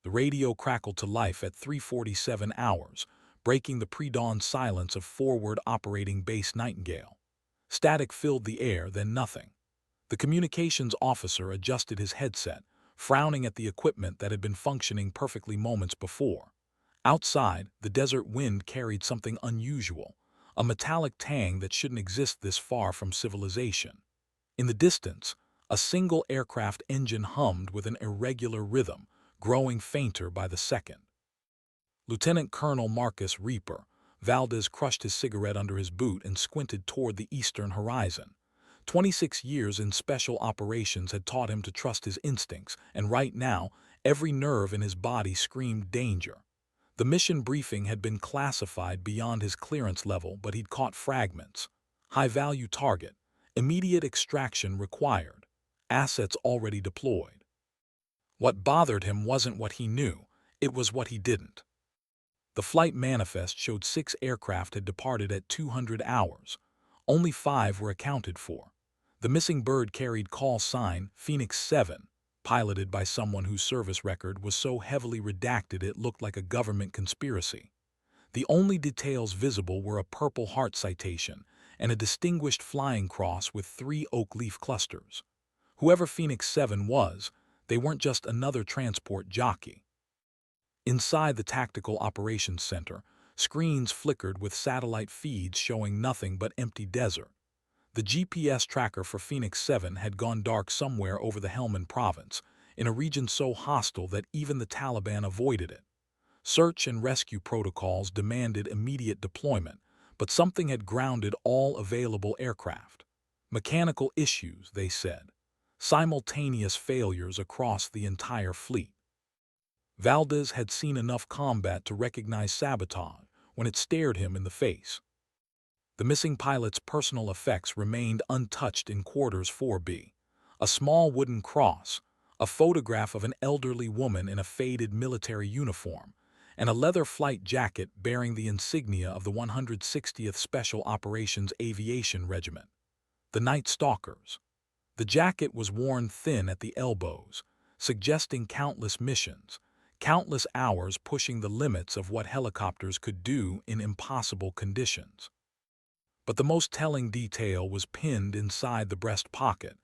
The radio crackled to life at 3:47 hours, breaking the pre-dawn silence of forward operating base Nightingale. Static filled the air, then nothing. The communications officer adjusted his headset, frowning at the equipment that had been functioning perfectly moments before. Outside, the desert wind carried something unusual, a metallic tang that shouldn't exist this far from civilization. In the distance, a single aircraft engine hummed with an irregular rhythm, growing fainter by the second. Lieutenant Colonel Marcus Reaper, Valdez crushed his cigarette under his boot and squinted toward the eastern horizon. 26 years in special operations had taught him to trust his instincts, and right now, every nerve in his body screamed danger. The mission briefing had been classified beyond his clearance level, but he'd caught fragments. High-value target. Immediate extraction required. Assets already deployed. What bothered him wasn't what he knew, it was what he didn't. The flight manifest showed 6 aircraft had departed at 200 hours. Only 5 were accounted for. The missing bird carried call sign Phoenix 7, piloted by someone whose service record was so heavily redacted it looked like a government conspiracy. The only details visible were a Purple Heart citation and a distinguished flying cross with 3 oak leaf clusters. Whoever Phoenix 7 was, they weren't just another transport jockey. Inside the Tactical Operations Center, screens flickered with satellite feeds showing nothing but empty desert. The GPS tracker for Phoenix 7 had gone dark somewhere over the Helmand province, in a region so hostile that even the Taliban avoided it. Search and rescue protocols demanded immediate deployment, but something had grounded all available aircraft. Mechanical issues, they said. Simultaneous failures across the entire fleet. Valdez had seen enough combat to recognize sabotage when it stared him in the face. The missing pilot's personal effects remained untouched in Quarters 4B. A small wooden cross, a photograph of an elderly woman in a faded military uniform, and a leather flight jacket bearing the insignia of the 160th Special Operations Aviation Regiment. The Night Stalkers. The jacket was worn thin at the elbows, suggesting countless missions, countless hours pushing the limits of what helicopters could do in impossible conditions. But the most telling detail was pinned inside the breast pocket,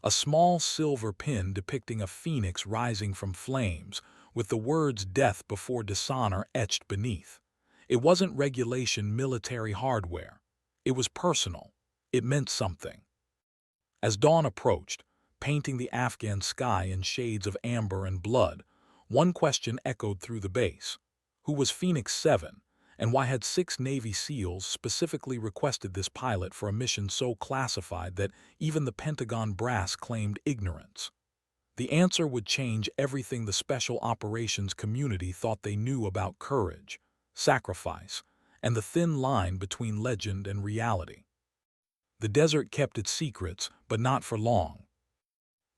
a small silver pin depicting a phoenix rising from flames, with the words "Death before dishonor" etched beneath. It wasn't regulation military hardware. It was personal. It meant something. As dawn approached, painting the Afghan sky in shades of amber and blood, one question echoed through the base. Who was Phoenix 7, and why had 6 Navy SEALs specifically requested this pilot for a mission so classified that even the Pentagon brass claimed ignorance? The answer would change everything the special operations community thought they knew about courage, sacrifice, and the thin line between legend and reality. The desert kept its secrets, but not for long.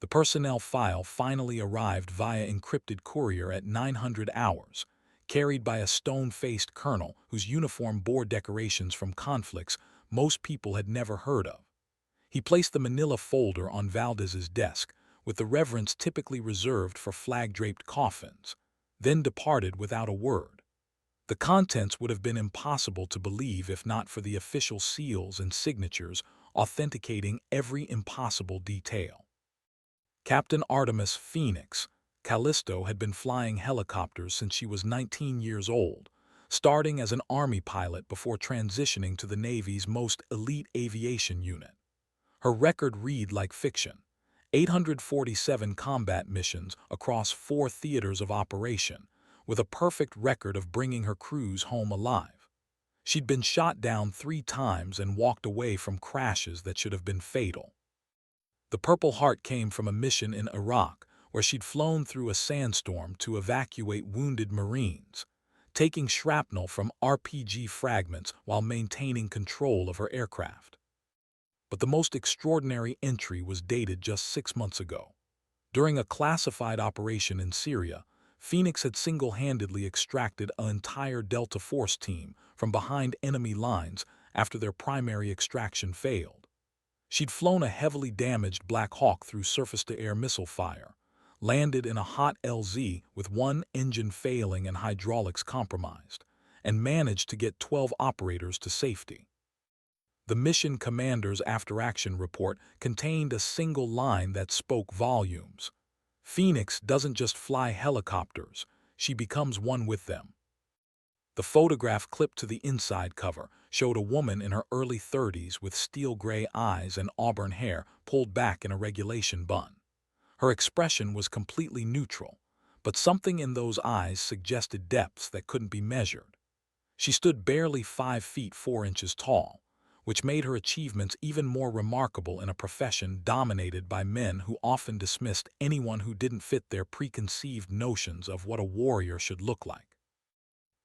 The personnel file finally arrived via encrypted courier at 900 hours, carried by a stone-faced colonel whose uniform bore decorations from conflicts most people had never heard of. He placed the manila folder on Valdez's desk, with the reverence typically reserved for flag-draped coffins, then departed without a word. The contents would have been impossible to believe if not for the official seals and signatures authenticating every impossible detail. Captain Artemis Phoenix Callisto had been flying helicopters since she was 19 years old, starting as an Army pilot before transitioning to the Navy's most elite aviation unit. Her record read like fiction: 847 combat missions across 4 theaters of operation, with a perfect record of bringing her crews home alive. She'd been shot down 3 times and walked away from crashes that should have been fatal. The Purple Heart came from a mission in Iraq, where she'd flown through a sandstorm to evacuate wounded Marines, taking shrapnel from RPG fragments while maintaining control of her aircraft. But the most extraordinary entry was dated just 6 months ago. During a classified operation in Syria, Phoenix had single-handedly extracted an entire Delta Force team from behind enemy lines after their primary extraction failed. She'd flown a heavily damaged Black Hawk through surface-to-air missile fire, landed in a hot LZ with one engine failing and hydraulics compromised, and managed to get 12 operators to safety. The mission commander's after-action report contained a single line that spoke volumes. Phoenix doesn't just fly helicopters, she becomes one with them. The photograph clipped to the inside cover showed a woman in her early 30s with steel-gray eyes and auburn hair pulled back in a regulation bun. Her expression was completely neutral, but something in those eyes suggested depths that couldn't be measured. She stood barely 5 feet 4 inches tall, which made her achievements even more remarkable in a profession dominated by men who often dismissed anyone who didn't fit their preconceived notions of what a warrior should look like.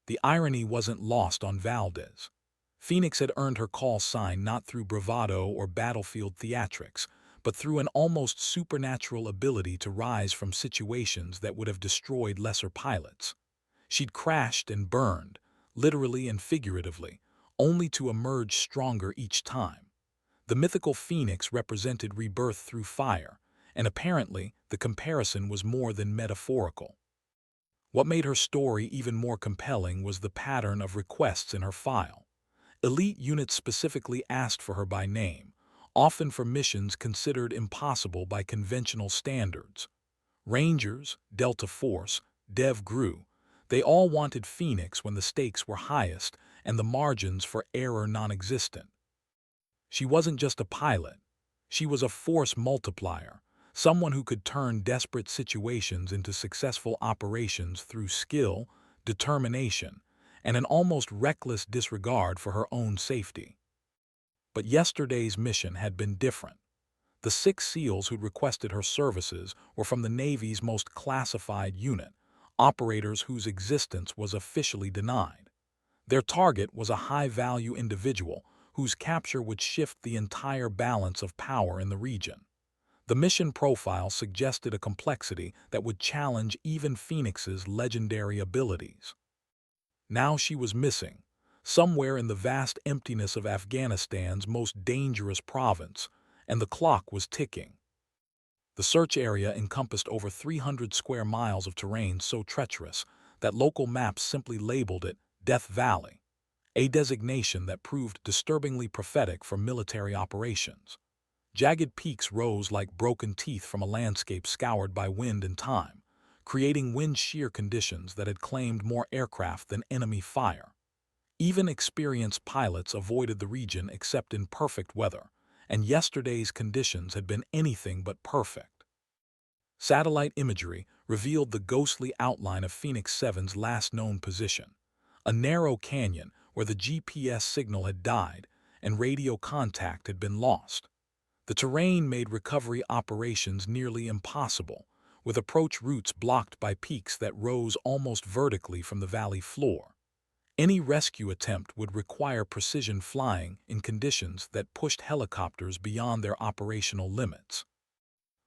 The irony wasn't lost on Valdez. Phoenix had earned her call sign not through bravado or battlefield theatrics, but through an almost supernatural ability to rise from situations that would have destroyed lesser pilots. She'd crashed and burned, literally and figuratively, only to emerge stronger each time. The mythical Phoenix represented rebirth through fire, and apparently the comparison was more than metaphorical. What made her story even more compelling was the pattern of requests in her file. Elite units specifically asked for her by name, often for missions considered impossible by conventional standards. Rangers, Delta Force, Dev Gru, they all wanted Phoenix when the stakes were highest and the margins for error non-existent. She wasn't just a pilot. She was a force multiplier, someone who could turn desperate situations into successful operations through skill, determination, and an almost reckless disregard for her own safety. But yesterday's mission had been different. The 6 SEALs who'd requested her services were from the Navy's most classified unit, operators whose existence was officially denied. Their target was a high-value individual whose capture would shift the entire balance of power in the region. The mission profile suggested a complexity that would challenge even Phoenix's legendary abilities. Now she was missing, somewhere in the vast emptiness of Afghanistan's most dangerous province, and the clock was ticking. The search area encompassed over 300 square miles of terrain so treacherous that local maps simply labeled it Death Valley, a designation that proved disturbingly prophetic for military operations. Jagged peaks rose like broken teeth from a landscape scoured by wind and time, creating wind shear conditions that had claimed more aircraft than enemy fire. Even experienced pilots avoided the region except in perfect weather, and yesterday's conditions had been anything but perfect. Satellite imagery revealed the ghostly outline of Phoenix 7's last known position, a narrow canyon where the GPS signal had died and radio contact had been lost. The terrain made recovery operations nearly impossible, with approach routes blocked by peaks that rose almost vertically from the valley floor. Any rescue attempt would require precision flying in conditions that pushed helicopters beyond their operational limits.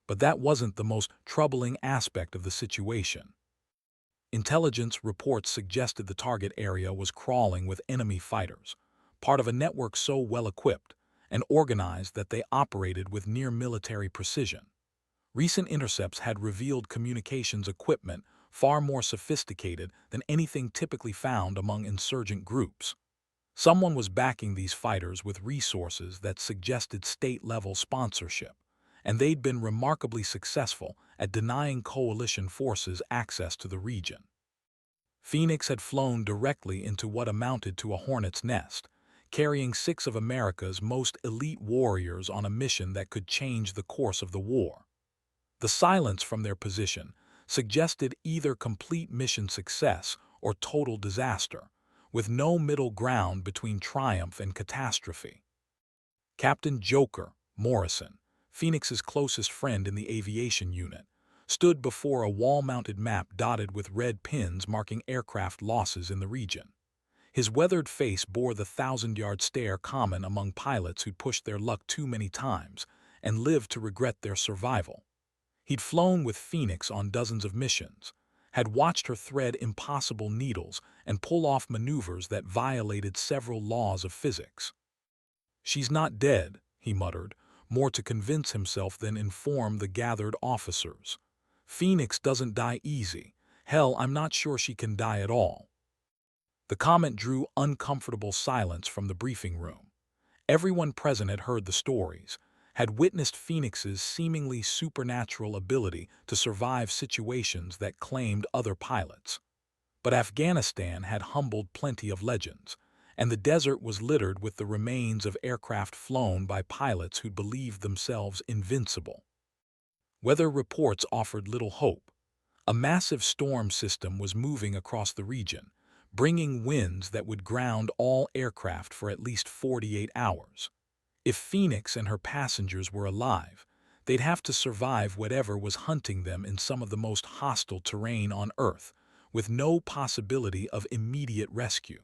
But that wasn't the most troubling aspect of the situation. Intelligence reports suggested the target area was crawling with enemy fighters, part of a network so well-equipped and organized that they operated with near-military precision. Recent intercepts had revealed communications equipment far more sophisticated than anything typically found among insurgent groups. Someone was backing these fighters with resources that suggested state-level sponsorship, and they'd been remarkably successful at denying coalition forces access to the region. Phoenix had flown directly into what amounted to a hornet's nest, carrying 6 of America's most elite warriors on a mission that could change the course of the war. The silence from their position suggested either complete mission success or total disaster, with no middle ground between triumph and catastrophe. Captain Joker Morrison, Phoenix's closest friend in the aviation unit, stood before a wall-mounted map dotted with red pins marking aircraft losses in the region. His weathered face bore the 1,000-yard stare common among pilots who'd pushed their luck too many times and lived to regret their survival. He'd flown with Phoenix on dozens of missions, had watched her thread impossible needles and pull off maneuvers that violated several laws of physics. "She's not dead," he muttered, more to convince himself than inform the gathered officers. Phoenix doesn't die easy. Hell, I'm not sure she can die at all. The comment drew uncomfortable silence from the briefing room. Everyone present had heard the stories, had witnessed Phoenix's seemingly supernatural ability to survive situations that claimed other pilots. But Afghanistan had humbled plenty of legends, and the desert was littered with the remains of aircraft flown by pilots who believed themselves invincible. Weather reports offered little hope. A massive storm system was moving across the region, bringing winds that would ground all aircraft for at least 48 hours. If Phoenix and her passengers were alive, they'd have to survive whatever was hunting them in some of the most hostile terrain on Earth, with no possibility of immediate rescue.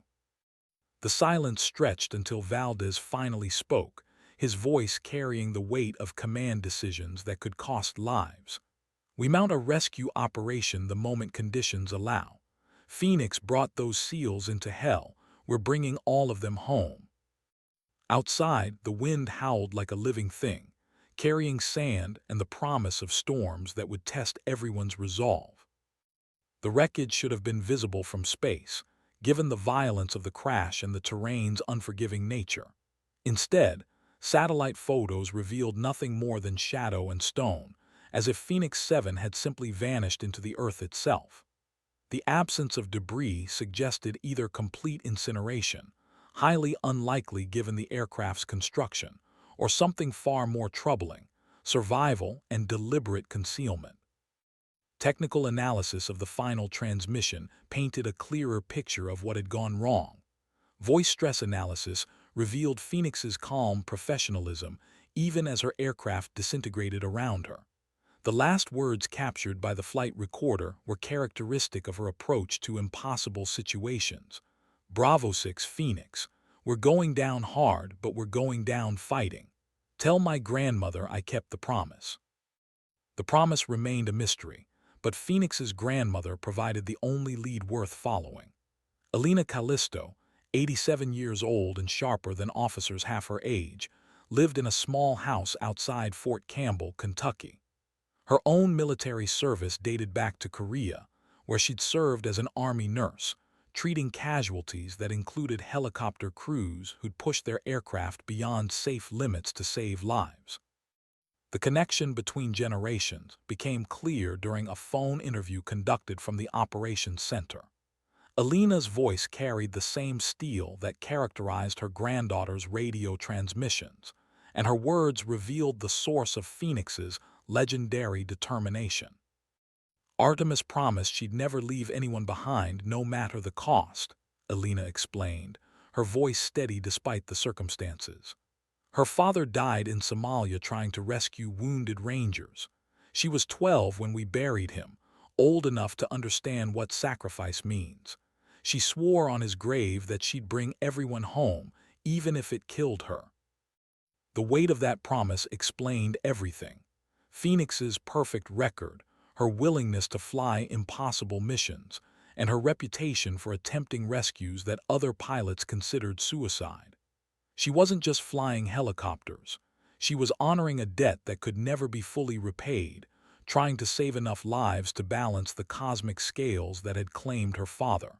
The silence stretched until Valdez finally spoke, his voice carrying the weight of command decisions that could cost lives. "We mount a rescue operation the moment conditions allow. Phoenix brought those SEALs into hell. We're bringing all of them home." Outside, the wind howled like a living thing, carrying sand and the promise of storms that would test everyone's resolve. The wreckage should have been visible from space, given the violence of the crash and the terrain's unforgiving nature. Instead, satellite photos revealed nothing more than shadow and stone, as if Phoenix 7 had simply vanished into the Earth itself. The absence of debris suggested either complete incineration, highly unlikely given the aircraft's construction, or something far more troubling, survival and deliberate concealment. Technical analysis of the final transmission painted a clearer picture of what had gone wrong. Voice stress analysis revealed Phoenix's calm professionalism even as her aircraft disintegrated around her. The last words captured by the flight recorder were characteristic of her approach to impossible situations. "Bravo 6 Phoenix. We're going down hard, but we're going down fighting. Tell my grandmother I kept the promise." The promise remained a mystery, but Phoenix's grandmother provided the only lead worth following. Alina Callisto, 87 years old and sharper than officers half her age, lived in a small house outside Fort Campbell, Kentucky. Her own military service dated back to Korea, where she'd served as an Army nurse, treating casualties that included helicopter crews who'd pushed their aircraft beyond safe limits to save lives. The connection between generations became clear during a phone interview conducted from the operations center. Alina's voice carried the same steel that characterized her granddaughter's radio transmissions, and her words revealed the source of Phoenix's legendary determination. "Artemis promised she'd never leave anyone behind, no matter the cost," Alina explained, her voice steady despite the circumstances. "Her father died in Somalia trying to rescue wounded Rangers. She was 12 when we buried him, old enough to understand what sacrifice means. She swore on his grave that she'd bring everyone home, even if it killed her." The weight of that promise explained everything. Phoenix's perfect record, her willingness to fly impossible missions, and her reputation for attempting rescues that other pilots considered suicide. She wasn't just flying helicopters. She was honoring a debt that could never be fully repaid, trying to save enough lives to balance the cosmic scales that had claimed her father.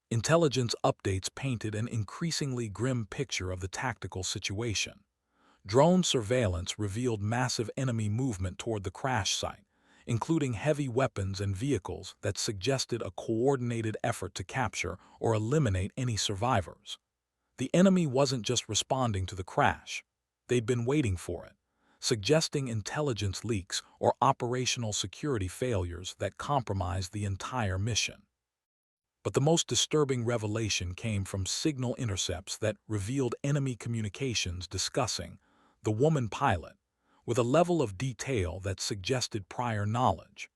Intelligence updates painted an increasingly grim picture of the tactical situation. Drone surveillance revealed massive enemy movement toward the crash site, including heavy weapons and vehicles that suggested a coordinated effort to capture or eliminate any survivors. The enemy wasn't just responding to the crash. They'd been waiting for it, suggesting intelligence leaks or operational security failures that compromised the entire mission. But the most disturbing revelation came from signal intercepts that revealed enemy communications discussing the woman pilot with a level of detail that suggested prior knowledge.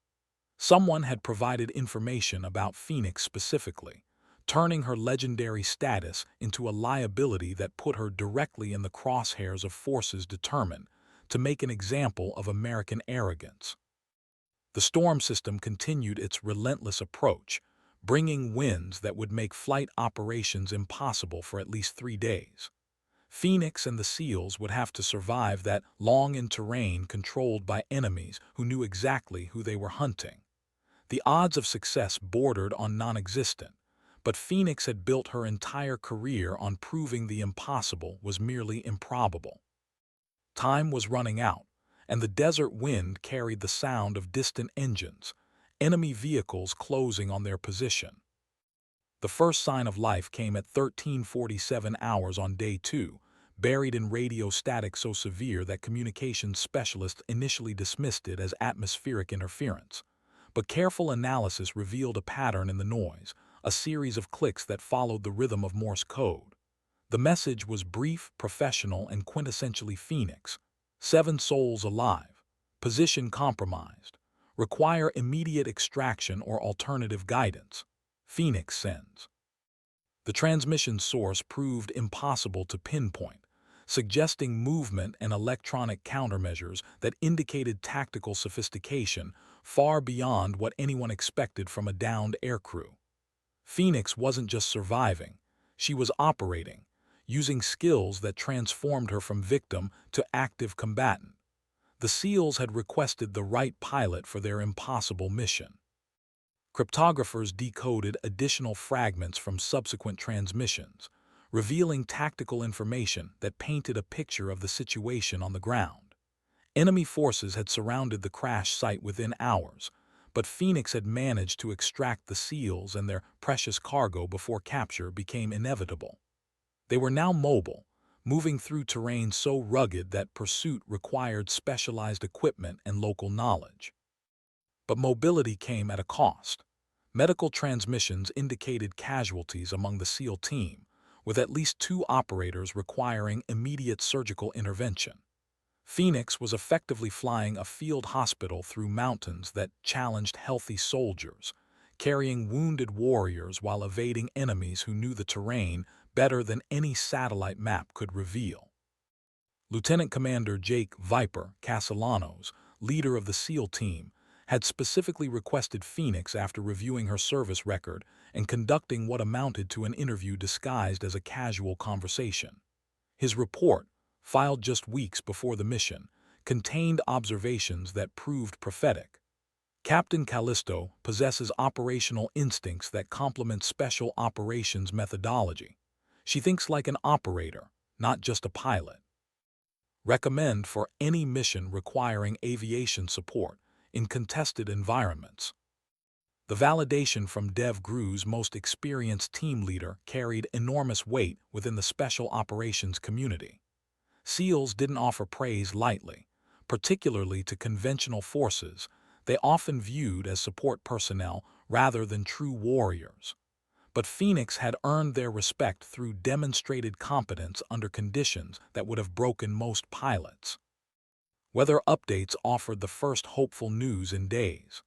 Someone had provided information about Phoenix specifically, turning her legendary status into a liability that put her directly in the crosshairs of forces determined to make an example of American arrogance. The storm system continued its relentless approach, bringing winds that would make flight operations impossible for at least 3 days. Phoenix and the SEALs would have to survive that long in terrain controlled by enemies who knew exactly who they were hunting. The odds of success bordered on non-existent, but Phoenix had built her entire career on proving the impossible was merely improbable. Time was running out, and the desert wind carried the sound of distant engines, enemy vehicles closing on their position. The first sign of life came at 13:47 hours on day 2, buried in radio static so severe that communications specialists initially dismissed it as atmospheric interference. But careful analysis revealed a pattern in the noise, a series of clicks that followed the rhythm of Morse code. The message was brief, professional, and quintessentially Phoenix. 7 souls alive. Position compromised. Require immediate extraction or alternative guidance. Phoenix sends. The transmission source proved impossible to pinpoint, suggesting movement and electronic countermeasures that indicated tactical sophistication far beyond what anyone expected from a downed aircrew. Phoenix wasn't just surviving, she was operating, using skills that transformed her from victim to active combatant. The SEALs had requested the right pilot for their impossible mission. Cryptographers decoded additional fragments from subsequent transmissions, revealing tactical information that painted a picture of the situation on the ground. Enemy forces had surrounded the crash site within hours, but Phoenix had managed to extract the SEALs and their precious cargo before capture became inevitable. They were now mobile, moving through terrain so rugged that pursuit required specialized equipment and local knowledge. But mobility came at a cost. Medical transmissions indicated casualties among the SEAL team, with at least 2 operators requiring immediate surgical intervention. Phoenix was effectively flying a field hospital through mountains that challenged healthy soldiers, carrying wounded warriors while evading enemies who knew the terrain better than any satellite map could reveal. Lieutenant Commander Jake "Viper" Castellanos, leader of the SEAL team, had specifically requested Phoenix after reviewing her service record and conducting what amounted to an interview disguised as a casual conversation. His report, filed just weeks before the mission, contained observations that proved prophetic. Captain Callisto possesses operational instincts that complement special operations methodology. She thinks like an operator, not just a pilot. Recommend for any mission requiring aviation support in contested environments. The validation from Dev Gru's most experienced team leader carried enormous weight within the special operations community. SEALs didn't offer praise lightly, particularly to conventional forces they often viewed as support personnel rather than true warriors. But Phoenix had earned their respect through demonstrated competence under conditions that would have broken most pilots. Weather updates offered the first hopeful news in days.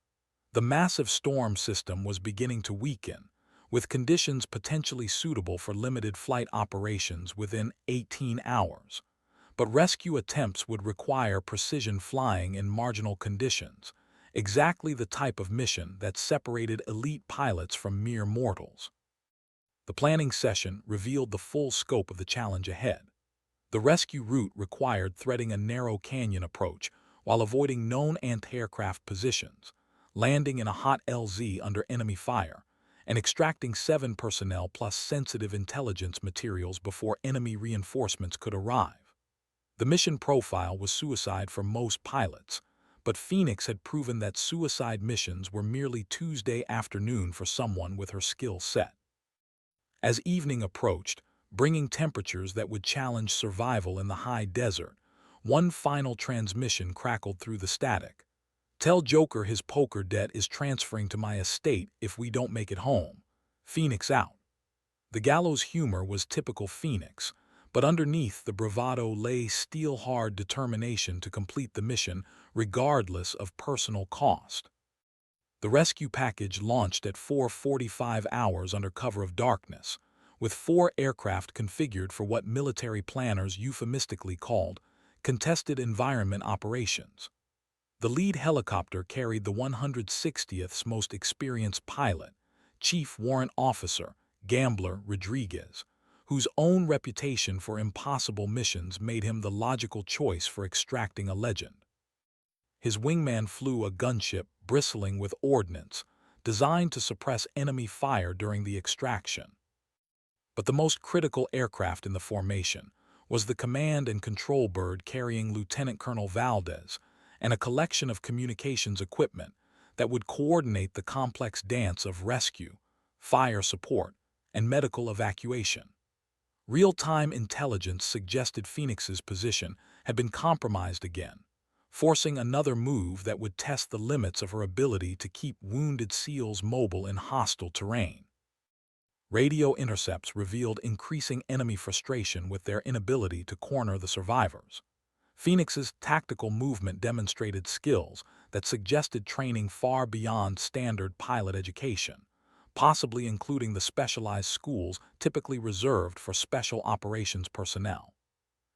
The massive storm system was beginning to weaken, with conditions potentially suitable for limited flight operations within 18 hours. But rescue attempts would require precision flying in marginal conditions, exactly the type of mission that separated elite pilots from mere mortals. The planning session revealed the full scope of the challenge ahead. The rescue route required threading a narrow canyon approach while avoiding known anti-aircraft positions, landing in a hot LZ under enemy fire, and extracting 7 personnel plus sensitive intelligence materials before enemy reinforcements could arrive. The mission profile was suicide for most pilots, but Phoenix had proven that suicide missions were merely Tuesday afternoon for someone with her skill set. As evening approached, bringing temperatures that would challenge survival in the high desert, one final transmission crackled through the static. "Tell Joker his poker debt is transferring to my estate if we don't make it home. Phoenix out." The gallows humor was typical Phoenix, but underneath the bravado lay steel-hard determination to complete the mission regardless of personal cost. The rescue package launched at 4:45 hours under cover of darkness, with 4 aircraft configured for what military planners euphemistically called contested environment operations. The lead helicopter carried the 160th's most experienced pilot, Chief Warrant Officer Gambler Rodriguez, whose own reputation for impossible missions made him the logical choice for extracting a legend. His wingman flew a gunship bristling with ordnance, designed to suppress enemy fire during the extraction. But the most critical aircraft in the formation was the command and control bird carrying Lieutenant Colonel Valdez and a collection of communications equipment that would coordinate the complex dance of rescue, fire support, and medical evacuation. Real-time intelligence suggested Phoenix's position had been compromised again, forcing another move that would test the limits of her ability to keep wounded SEALs mobile in hostile terrain. Radio intercepts revealed increasing enemy frustration with their inability to corner the survivors. Phoenix's tactical movement demonstrated skills that suggested training far beyond standard pilot education, possibly including the specialized schools typically reserved for special operations personnel.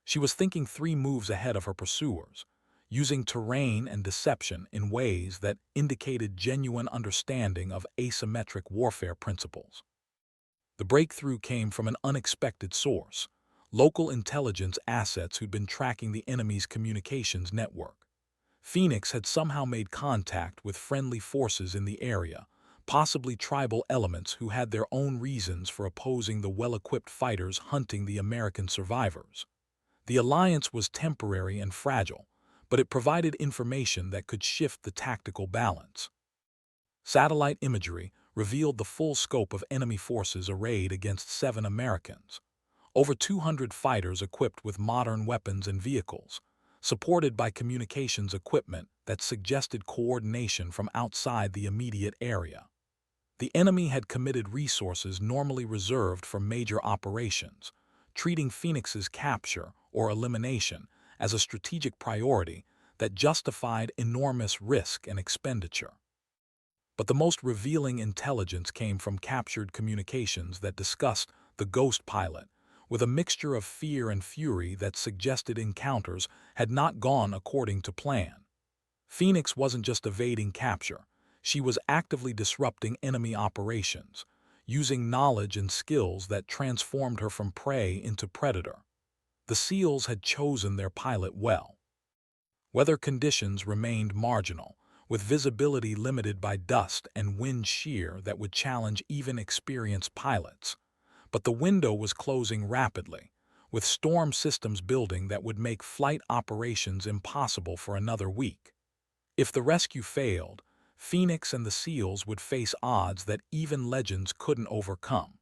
She was thinking 3 moves ahead of her pursuers, using terrain and deception in ways that indicated genuine understanding of asymmetric warfare principles. The breakthrough came from an unexpected source: local intelligence assets who'd been tracking the enemy's communications network. Phoenix had somehow made contact with friendly forces in the area, possibly tribal elements who had their own reasons for opposing the well-equipped fighters hunting the American survivors. The alliance was temporary and fragile, but it provided information that could shift the tactical balance. Satellite imagery revealed the full scope of enemy forces arrayed against 7 Americans. Over 200 fighters equipped with modern weapons and vehicles, supported by communications equipment that suggested coordination from outside the immediate area. The enemy had committed resources normally reserved for major operations, treating Phoenix's capture or elimination as a strategic priority that justified enormous risk and expenditure. But the most revealing intelligence came from captured communications that discussed the Ghost pilot, with a mixture of fear and fury that suggested encounters had not gone according to plan. Phoenix wasn't just evading capture, she was actively disrupting enemy operations, using knowledge and skills that transformed her from prey into predator. The SEALs had chosen their pilot well. Weather conditions remained marginal, with visibility limited by dust and wind shear that would challenge even experienced pilots. But the window was closing rapidly, with storm systems building that would make flight operations impossible for another week. If the rescue failed, Phoenix and the SEALs would face odds that even legends couldn't overcome.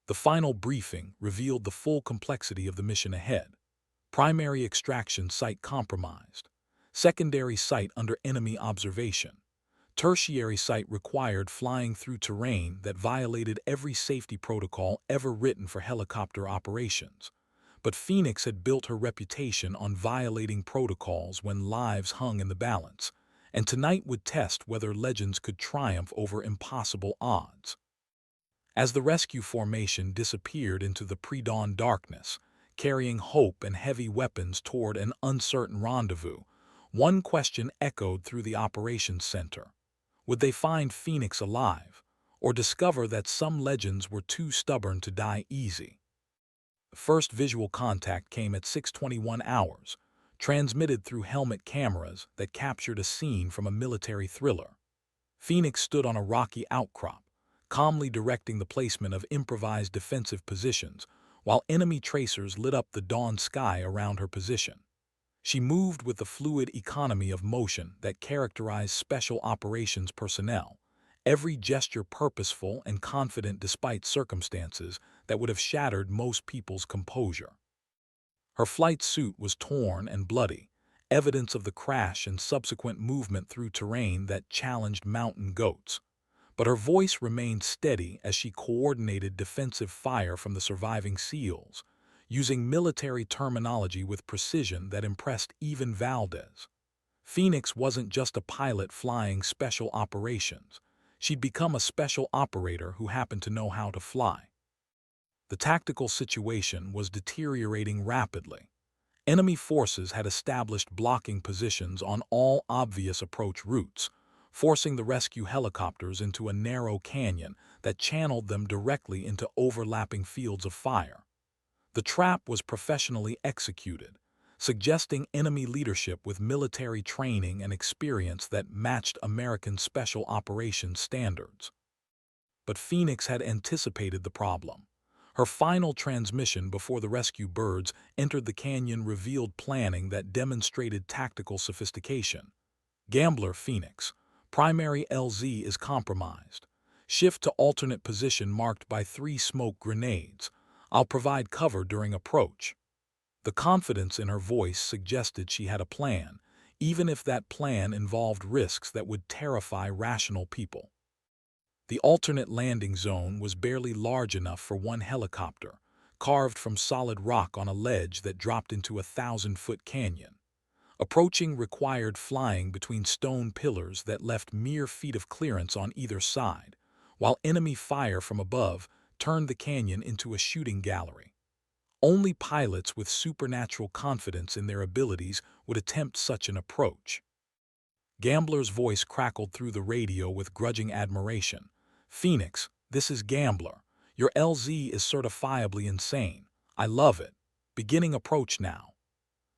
The final briefing revealed the full complexity of the mission ahead. Primary extraction site compromised. Secondary site under enemy observation. Tertiary site required flying through terrain that violated every safety protocol ever written for helicopter operations. But Phoenix had built her reputation on violating protocols when lives hung in the balance, and tonight would test whether legends could triumph over impossible odds. As the rescue formation disappeared into the pre-dawn darkness, carrying hope and heavy weapons toward an uncertain rendezvous, one question echoed through the operations center. Would they find Phoenix alive, or discover that some legends were too stubborn to die easy? The first visual contact came at 6:21 hours, transmitted through helmet cameras that captured a scene from a military thriller. Phoenix stood on a rocky outcrop, calmly directing the placement of improvised defensive positions, while enemy tracers lit up the dawn sky around her position. She moved with the fluid economy of motion that characterized special operations personnel, every gesture purposeful and confident despite circumstances that would have shattered most people's composure. Her flight suit was torn and bloody, evidence of the crash and subsequent movement through terrain that challenged mountain goats. But her voice remained steady as she coordinated defensive fire from the surviving SEALs, using military terminology with precision that impressed even Valdez. Phoenix wasn't just a pilot flying special operations. She'd become a special operator who happened to know how to fly. The tactical situation was deteriorating rapidly. Enemy forces had established blocking positions on all obvious approach routes, forcing the rescue helicopters into a narrow canyon that channeled them directly into overlapping fields of fire. The trap was professionally executed, suggesting enemy leadership with military training and experience that matched American special operations standards. But Phoenix had anticipated the problem. Her final transmission before the rescue birds entered the canyon revealed planning that demonstrated tactical sophistication. Gambler Phoenix. Primary LZ is compromised. Shift to alternate position marked by 3 smoke grenades. I'll provide cover during approach. The confidence in her voice suggested she had a plan, even if that plan involved risks that would terrify rational people. The alternate landing zone was barely large enough for one helicopter, carved from solid rock on a ledge that dropped into a 1,000-foot canyon. Approaching required flying between stone pillars that left mere feet of clearance on either side, while enemy fire from above turned the canyon into a shooting gallery. Only pilots with supernatural confidence in their abilities would attempt such an approach. Gambler's voice crackled through the radio with grudging admiration. "Phoenix, this is Gambler. Your LZ is certifiably insane. I love it. Beginning approach now."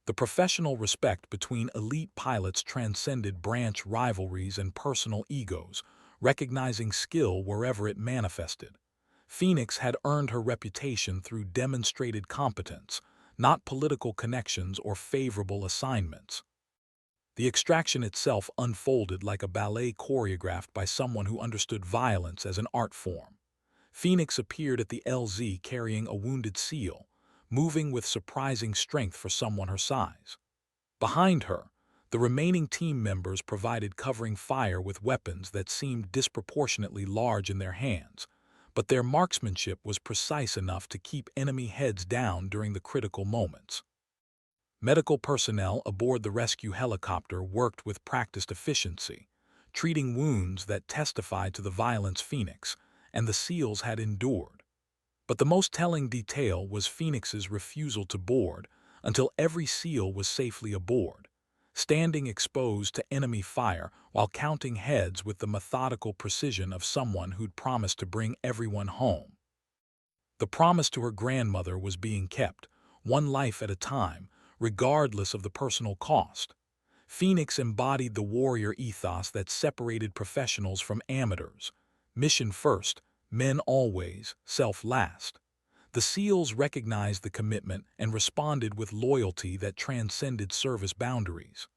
The professional respect between elite pilots transcended branch rivalries and personal egos, recognizing skill wherever it manifested. Phoenix had earned her reputation through demonstrated competence, not political connections or favorable assignments. The extraction itself unfolded like a ballet choreographed by someone who understood violence as an art form. Phoenix appeared at the LZ carrying a wounded SEAL, moving with surprising strength for someone her size. Behind her, the remaining team members provided covering fire with weapons that seemed disproportionately large in their hands, but their marksmanship was precise enough to keep enemy heads down during the critical moments. Medical personnel aboard the rescue helicopter worked with practiced efficiency, treating wounds that testified to the violence Phoenix and the SEALs had endured. But the most telling detail was Phoenix's refusal to board until every SEAL was safely aboard, standing exposed to enemy fire while counting heads with the methodical precision of someone who'd promised to bring everyone home. The promise to her grandmother was being kept, one life at a time, regardless of the personal cost. Phoenix embodied the warrior ethos that separated professionals from amateurs. Mission first, men always, self last. The SEALs recognized the commitment and responded with loyalty that transcended service boundaries.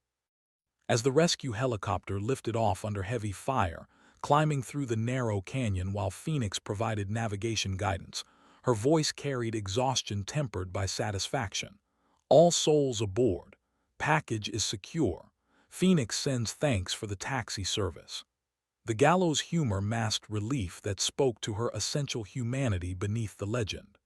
As the rescue helicopter lifted off under heavy fire, climbing through the narrow canyon while Phoenix provided navigation guidance, her voice carried exhaustion tempered by satisfaction. "All souls aboard. Package is secure. Phoenix sends thanks for the taxi service." The gallows humor masked relief that spoke to her essential humanity beneath the legend.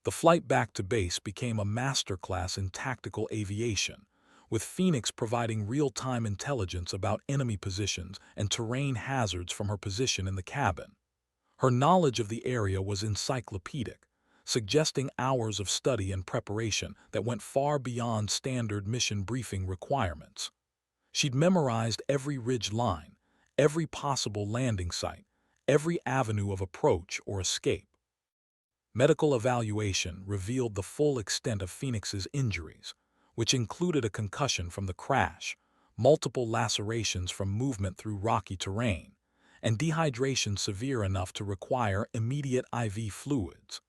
The flight back to base became a masterclass in tactical aviation, with Phoenix providing real-time intelligence about enemy positions and terrain hazards from her position in the cabin. Her knowledge of the area was encyclopedic, suggesting hours of study and preparation that went far beyond standard mission briefing requirements. She'd memorized every ridge line, every possible landing site, every avenue of approach or escape. Medical evaluation revealed the full extent of Phoenix's injuries, which included a concussion from the crash, multiple lacerations from movement through rocky terrain, and dehydration severe enough to require immediate IV fluids.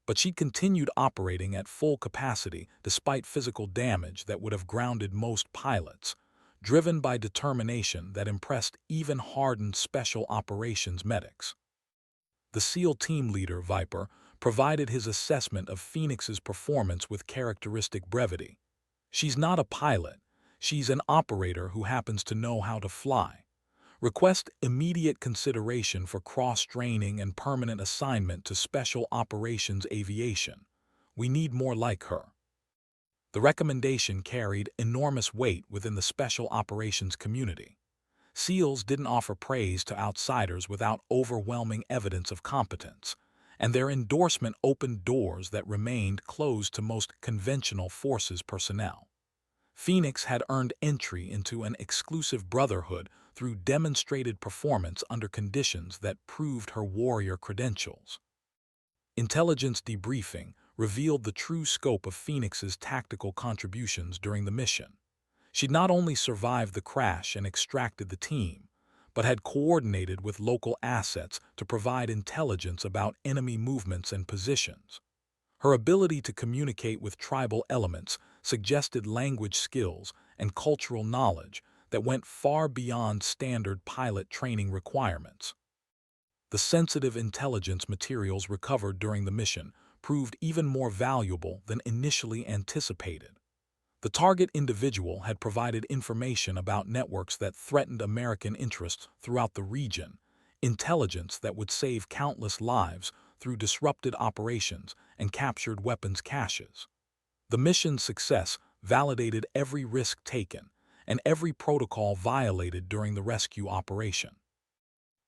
But she continued operating at full capacity despite physical damage that would have grounded most pilots, driven by determination that impressed even hardened special operations medics. The SEAL team leader, Viper, provided his assessment of Phoenix's performance with characteristic brevity. "She's not a pilot. She's an operator who happens to know how to fly. Request immediate consideration for cross-training and permanent assignment to Special Operations Aviation. We need more like her." The recommendation carried enormous weight within the special operations community. SEALs didn't offer praise to outsiders without overwhelming evidence of competence, and their endorsement opened doors that remained closed to most conventional forces personnel. Phoenix had earned entry into an exclusive brotherhood through demonstrated performance under conditions that proved her warrior credentials. Intelligence debriefing revealed the true scope of Phoenix's tactical contributions during the mission. She'd not only survived the crash and extracted the team, but had coordinated with local assets to provide intelligence about enemy movements and positions. Her ability to communicate with tribal elements suggested language skills and cultural knowledge that went far beyond standard pilot training requirements. The sensitive intelligence materials recovered during the mission proved even more valuable than initially anticipated. The target individual had provided information about networks that threatened American interests throughout the region, intelligence that would save countless lives through disrupted operations and captured weapons caches. The mission's success validated every risk taken and every protocol violated during the rescue operation.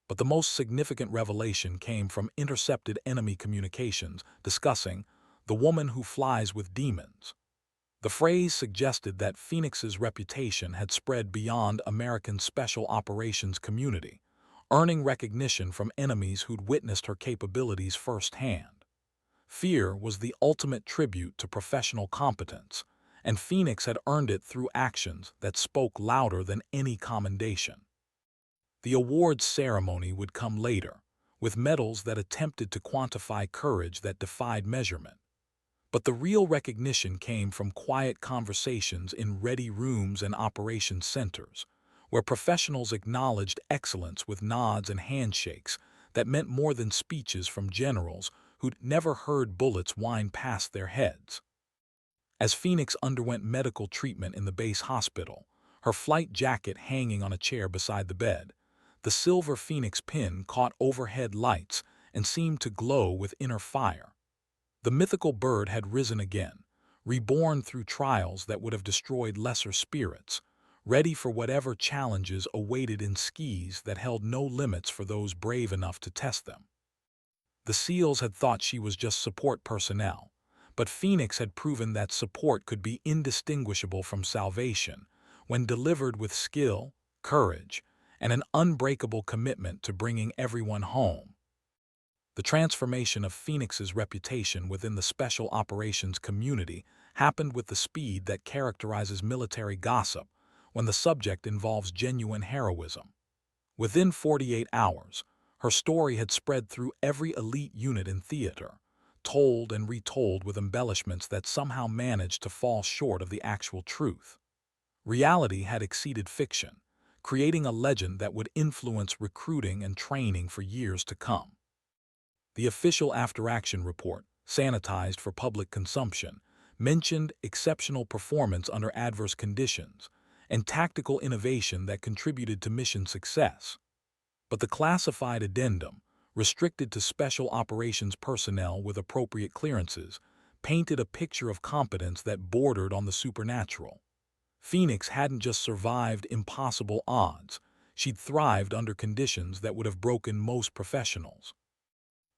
But the most significant revelation came from intercepted enemy communications discussing the woman who flies with demons. The phrase suggested that Phoenix's reputation had spread beyond American special operations community, earning recognition from enemies who'd witnessed her capabilities firsthand. Fear was the ultimate tribute to professional competence, and Phoenix had earned it through actions that spoke louder than any commendation. The awards ceremony would come later, with medals that attempted to quantify courage that defied measurement. But the real recognition came from quiet conversations in ready rooms and operations centers, where professionals acknowledged excellence with nods and handshakes that meant more than speeches from generals who'd never heard bullets whine past their heads. As Phoenix underwent medical treatment in the base hospital, her flight jacket hanging on a chair beside the bed, the silver Phoenix pin caught overhead lights and seemed to glow with inner fire. The mythical bird had risen again, reborn through trials that would have destroyed lesser spirits, ready for whatever challenges awaited in skies that held no limits for those brave enough to test them. The SEALs had thought she was just support personnel, but Phoenix had proven that support could be indistinguishable from salvation when delivered with skill, courage, and an unbreakable commitment to bringing everyone home. The transformation of Phoenix's reputation within the special operations community happened with the speed that characterizes military gossip when the subject involves genuine heroism. Within 48 hours, her story had spread through every elite unit in theater, told and retold with embellishments that somehow managed to fall short of the actual truth. Reality had exceeded fiction, creating a legend that would influence recruiting and training for years to come. The official after-action report, sanitized for public consumption, mentioned exceptional performance under adverse conditions and tactical innovation that contributed to mission success. But the classified addendum, restricted to special operations personnel with appropriate clearances, painted a picture of competence that bordered on the supernatural. Phoenix hadn't just survived impossible odds, she'd thrived under conditions that would have broken most professionals.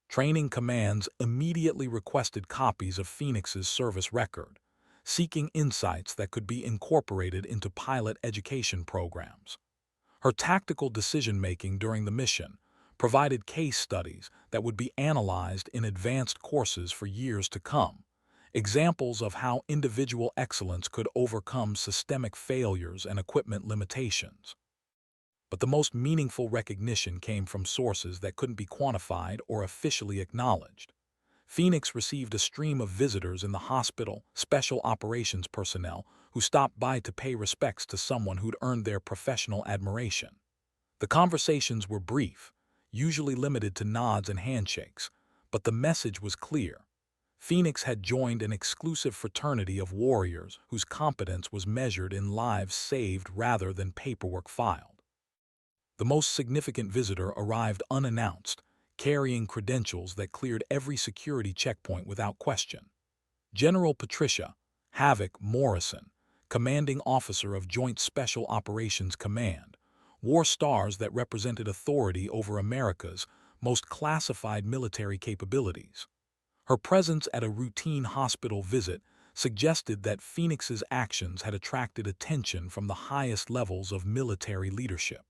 Training commands immediately requested copies of Phoenix's service record, seeking insights that could be incorporated into pilot education programs. Her tactical decision-making during the mission provided case studies that would be analyzed in advanced courses for years to come, examples of how individual excellence could overcome systemic failures and equipment limitations. But the most meaningful recognition came from sources that couldn't be quantified or officially acknowledged. Phoenix received a stream of visitors in the hospital, special operations personnel, who stopped by to pay respects to someone who'd earned their professional admiration. The conversations were brief, usually limited to nods and handshakes, but the message was clear. Phoenix had joined an exclusive fraternity of warriors whose competence was measured in lives saved rather than paperwork filed. The most significant visitor arrived unannounced, carrying credentials that cleared every security checkpoint without question. General Patricia Havoc Morrison, commanding officer of Joint Special Operations Command, wore stars that represented authority over America's most classified military capabilities. Her presence at a routine hospital visit suggested that Phoenix's actions had attracted attention from the highest levels of military leadership.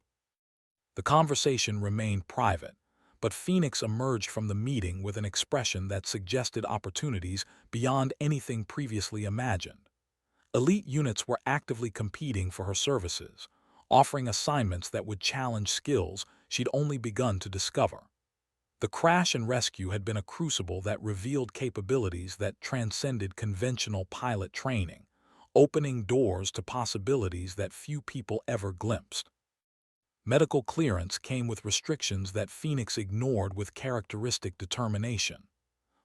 The conversation remained private, but Phoenix emerged from the meeting with an expression that suggested opportunities beyond anything previously imagined. Elite units were actively competing for her services, offering assignments that would challenge skills she'd only begun to discover. The crash and rescue had been a crucible that revealed capabilities that transcended conventional pilot training, opening doors to possibilities that few people ever glimpsed. Medical clearance came with restrictions that Phoenix ignored with characteristic determination.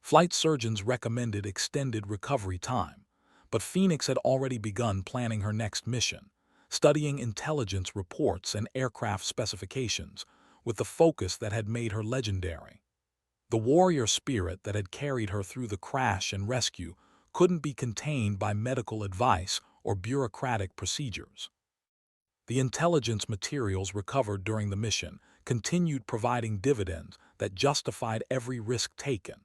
Flight surgeons recommended extended recovery time, but Phoenix had already begun planning her next mission, studying intelligence reports and aircraft specifications with the focus that had made her legendary. The warrior spirit that had carried her through the crash and rescue couldn't be contained by medical advice or bureaucratic procedures. The intelligence materials recovered during the mission continued providing dividends that justified every risk taken.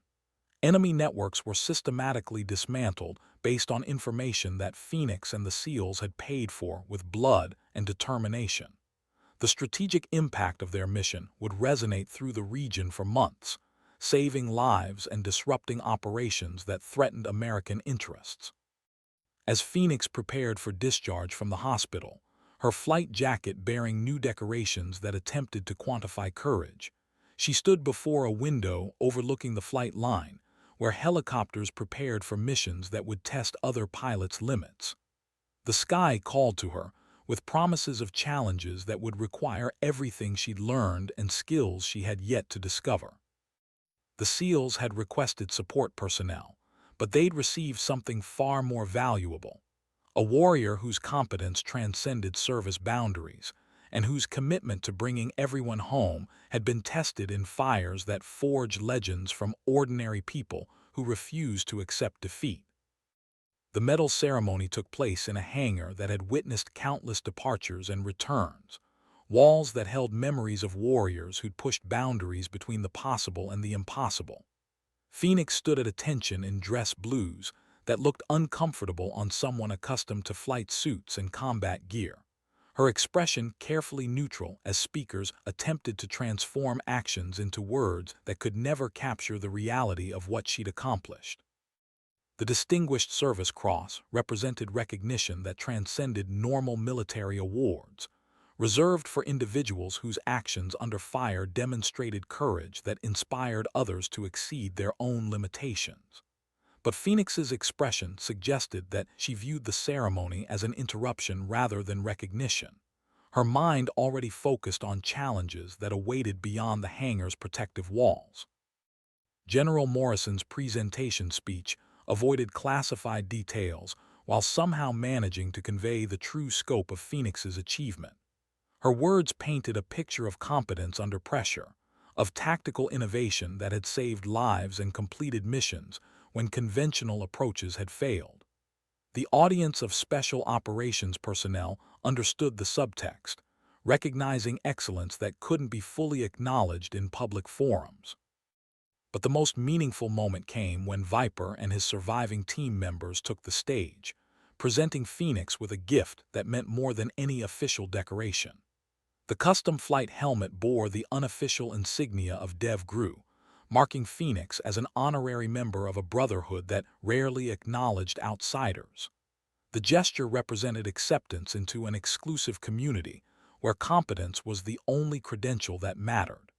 Enemy networks were systematically dismantled based on information that Phoenix and the SEALs had paid for with blood and determination. The strategic impact of their mission would resonate through the region for months, saving lives and disrupting operations that threatened American interests. As Phoenix prepared for discharge from the hospital, her flight jacket bearing new decorations that attempted to quantify courage, she stood before a window overlooking the flight line, where helicopters prepared for missions that would test other pilots' limits. The sky called to her, with promises of challenges that would require everything she'd learned and skills she had yet to discover. The SEALs had requested support personnel, but they'd received something far more valuable: a warrior whose competence transcended service boundaries, and whose commitment to bringing everyone home had been tested in fires that forged legends from ordinary people who refused to accept defeat. The medal ceremony took place in a hangar that had witnessed countless departures and returns, walls that held memories of warriors who'd pushed boundaries between the possible and the impossible. Phoenix stood at attention in dress blues that looked uncomfortable on someone accustomed to flight suits and combat gear, her expression carefully neutral as speakers attempted to transform actions into words that could never capture the reality of what she'd accomplished. The Distinguished Service Cross represented recognition that transcended normal military awards, reserved for individuals whose actions under fire demonstrated courage that inspired others to exceed their own limitations. But Phoenix's expression suggested that she viewed the ceremony as an interruption rather than recognition, her mind already focused on challenges that awaited beyond the hangar's protective walls. General Morrison's presentation speech avoided classified details while somehow managing to convey the true scope of Phoenix's achievement. Her words painted a picture of competence under pressure, of tactical innovation that had saved lives and completed missions when conventional approaches had failed. The audience of special operations personnel understood the subtext, recognizing excellence that couldn't be fully acknowledged in public forums. But the most meaningful moment came when Viper and his surviving team members took the stage, presenting Phoenix with a gift that meant more than any official decoration. The custom flight helmet bore the unofficial insignia of DevGru, marking Phoenix as an honorary member of a brotherhood that rarely acknowledged outsiders. The gesture represented acceptance into an exclusive community where competence was the only credential that mattered.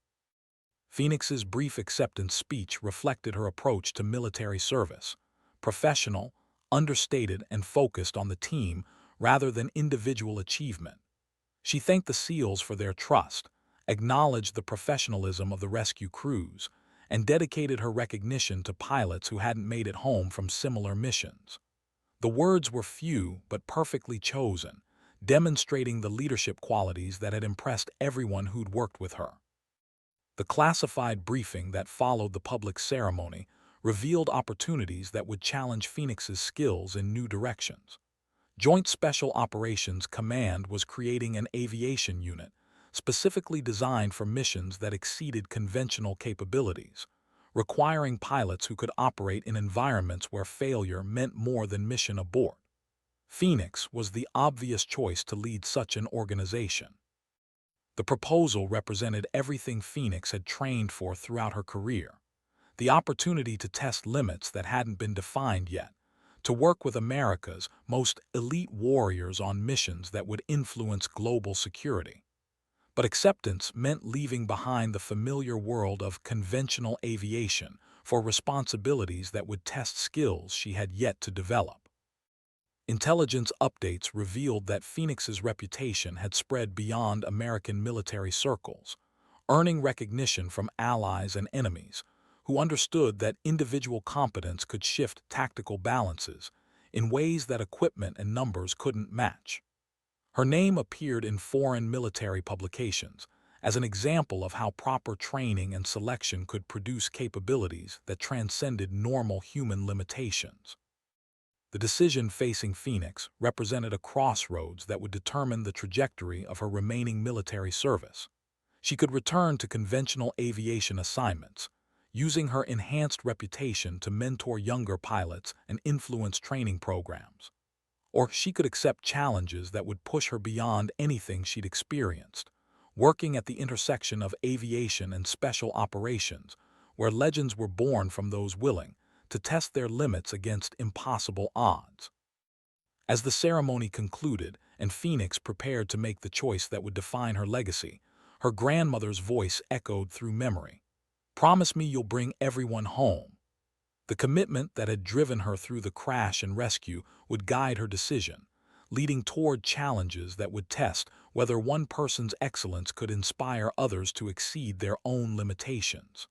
Phoenix's brief acceptance speech reflected her approach to military service: professional, understated, and focused on the team rather than individual achievement. She thanked the SEALs for their trust, acknowledged the professionalism of the rescue crews, and dedicated her recognition to pilots who hadn't made it home from similar missions. The words were few but perfectly chosen, demonstrating the leadership qualities that had impressed everyone who'd worked with her. The classified briefing that followed the public ceremony revealed opportunities that would challenge Phoenix's skills in new directions. Joint Special Operations Command was creating an aviation unit specifically designed for missions that exceeded conventional capabilities, requiring pilots who could operate in environments where failure meant more than mission abort. Phoenix was the obvious choice to lead such an organization. The proposal represented everything Phoenix had trained for throughout her career: the opportunity to test limits that hadn't been defined yet, to work with America's most elite warriors on missions that would influence global security. But acceptance meant leaving behind the familiar world of conventional aviation for responsibilities that would test skills she had yet to develop. Intelligence updates revealed that Phoenix's reputation had spread beyond American military circles, earning recognition from allies and enemies who understood that individual competence could shift tactical balances in ways that equipment and numbers couldn't match. Her name appeared in foreign military publications as an example of how proper training and selection could produce capabilities that transcended normal human limitations. The decision facing Phoenix represented a crossroads that would determine the trajectory of her remaining military service. She could return to conventional aviation assignments, using her enhanced reputation to mentor younger pilots and influence training programs. Or she could accept challenges that would push her beyond anything she'd experienced, working at the intersection of aviation and special operations, where legends were born from those willing to test their limits against impossible odds. As the ceremony concluded and Phoenix prepared to make the choice that would define her legacy, her grandmother's voice echoed through memory. "Promise me you'll bring everyone home." The commitment that had driven her through the crash and rescue would guide her decision, leading toward challenges that would test whether one person's excellence could inspire others to exceed their own limitations.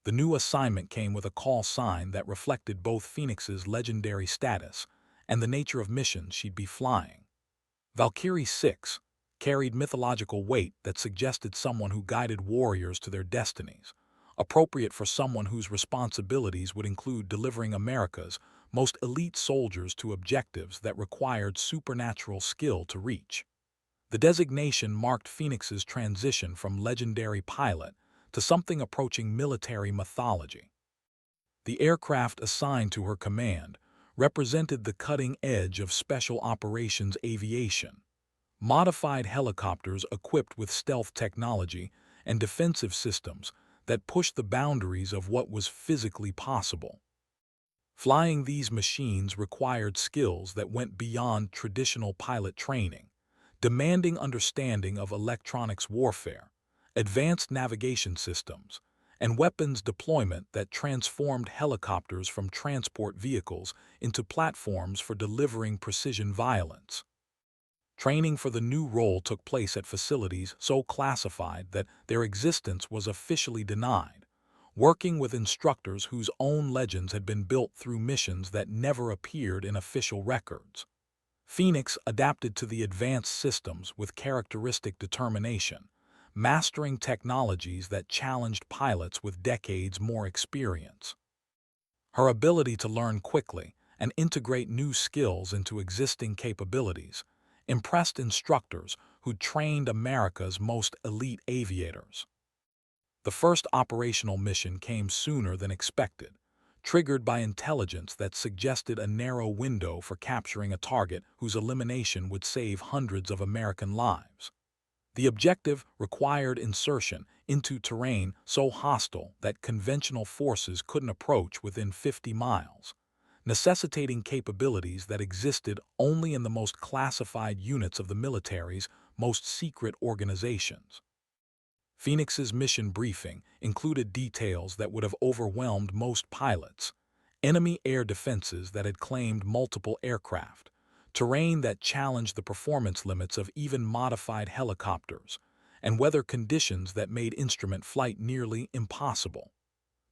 The new assignment came with a call sign that reflected both Phoenix's legendary status and the nature of missions she'd be flying. Valkyrie 6 carried mythological weight that suggested someone who guided warriors to their destinies, appropriate for someone whose responsibilities would include delivering America's most elite soldiers to objectives that required supernatural skill to reach. The designation marked Phoenix's transition from legendary pilot to something approaching military mythology. The aircraft assigned to her command represented the cutting edge of special operations aviation: modified helicopters equipped with stealth technology and defensive systems that pushed the boundaries of what was physically possible. Flying these machines required skills that went beyond traditional pilot training, demanding understanding of electronics warfare, advanced navigation systems, and weapons deployment that transformed helicopters from transport vehicles into platforms for delivering precision violence. Training for the new role took place at facilities so classified that their existence was officially denied, working with instructors whose own legends had been built through missions that never appeared in official records. Phoenix adapted to the advanced systems with characteristic determination, mastering technologies that challenged pilots with decades more experience. Her ability to learn quickly and integrate new skills into existing capabilities impressed instructors who'd trained America's most elite aviators. The first operational mission came sooner than expected, triggered by intelligence that suggested a narrow window for capturing a target whose elimination would save hundreds of American lives. The objective required insertion into terrain so hostile that conventional forces couldn't approach within 50 miles, necessitating capabilities that existed only in the most classified units of the military's most secret organizations. Phoenix's mission briefing included details that would have overwhelmed most pilots: enemy air defenses that had claimed multiple aircraft, terrain that challenged the performance limits of even modified helicopters, and weather conditions that made instrument flight nearly impossible.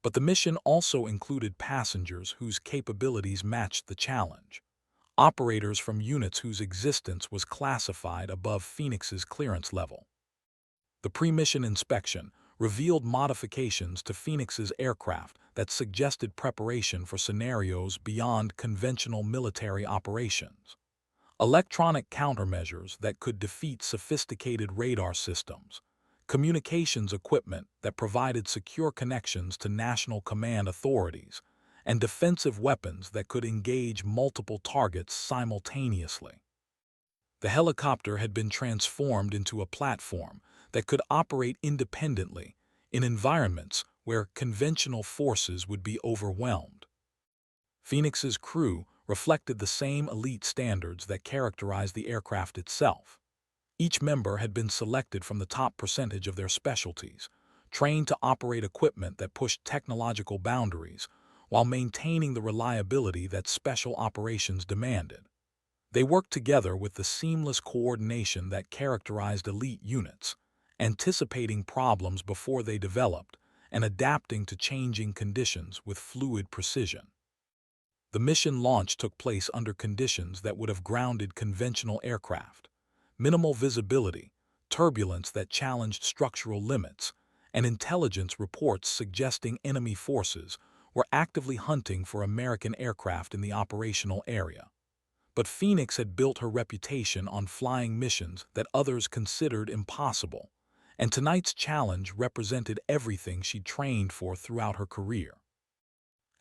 But the mission also included passengers whose capabilities matched the challenge: operators from units whose existence was classified above Phoenix's clearance level. The pre-mission inspection revealed modifications to Phoenix's aircraft that suggested preparation for scenarios beyond conventional military operations. Electronic countermeasures that could defeat sophisticated radar systems, communications equipment that provided secure connections to national command authorities, and defensive weapons that could engage multiple targets simultaneously. The helicopter had been transformed into a platform that could operate independently in environments where conventional forces would be overwhelmed. Phoenix's crew reflected the same elite standards that characterized the aircraft itself. Each member had been selected from the top percentage of their specialties, trained to operate equipment that pushed technological boundaries while maintaining the reliability that special operations demanded. They worked together with the seamless coordination that characterized elite units, anticipating problems before they developed and adapting to changing conditions with fluid precision. The mission launch took place under conditions that would have grounded conventional aircraft: minimal visibility, turbulence that challenged structural limits, and intelligence reports suggesting enemy forces were actively hunting for American aircraft in the operational area. But Phoenix had built her reputation on flying missions that others considered impossible, and tonight's challenge represented everything she'd trained for throughout her career.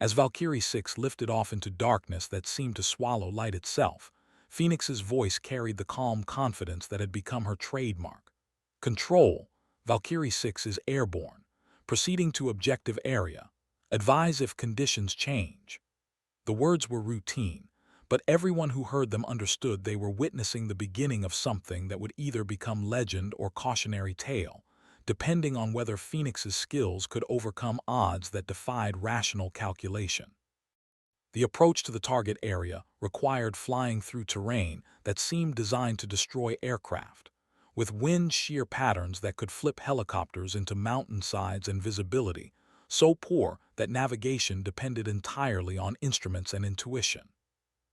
As Valkyrie 6 lifted off into darkness that seemed to swallow light itself, Phoenix's voice carried the calm confidence that had become her trademark. "Control, Valkyrie 6 is airborne. Proceeding to objective area. Advise if conditions change." The words were routine, but everyone who heard them understood they were witnessing the beginning of something that would either become legend or cautionary tale, depending on whether Phoenix's skills could overcome odds that defied rational calculation. The approach to the target area required flying through terrain that seemed designed to destroy aircraft, with wind shear patterns that could flip helicopters into mountainsides and visibility so poor that navigation depended entirely on instruments and intuition.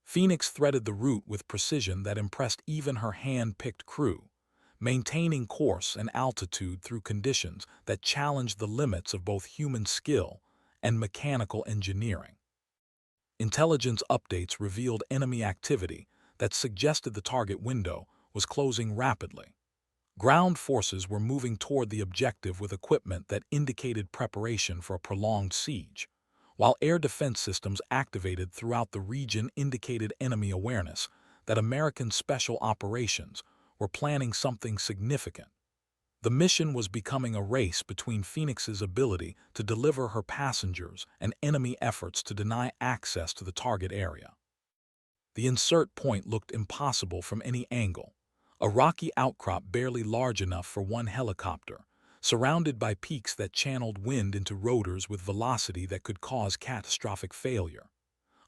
Phoenix threaded the route with precision that impressed even her hand-picked crew, maintaining course and altitude through conditions that challenged the limits of both human skill and mechanical engineering. Intelligence updates revealed enemy activity that suggested the target window was closing rapidly. Ground forces were moving toward the objective with equipment that indicated preparation for a prolonged siege, while air defense systems activated throughout the region indicated enemy awareness that American special operations were planning something significant. The mission was becoming a race between Phoenix's ability to deliver her passengers and enemy efforts to deny access to the target area. The insert point looked impossible from any angle, a rocky outcrop barely large enough for one helicopter, surrounded by peaks that channeled wind into rotors with velocity that could cause catastrophic failure.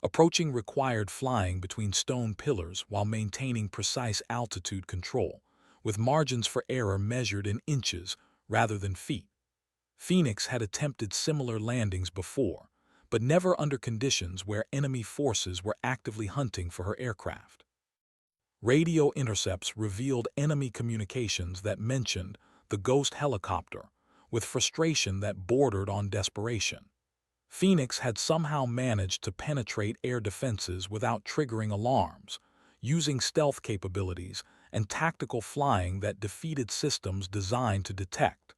Approaching required flying between stone pillars while maintaining precise altitude control, with margins for error measured in inches rather than feet. Phoenix had attempted similar landings before, but never under conditions where enemy forces were actively hunting for her aircraft. Radio intercepts revealed enemy communications that mentioned the Ghost helicopter, with frustration that bordered on desperation. Phoenix had somehow managed to penetrate air defenses without triggering alarms, using stealth capabilities and tactical flying that defeated systems designed to detect.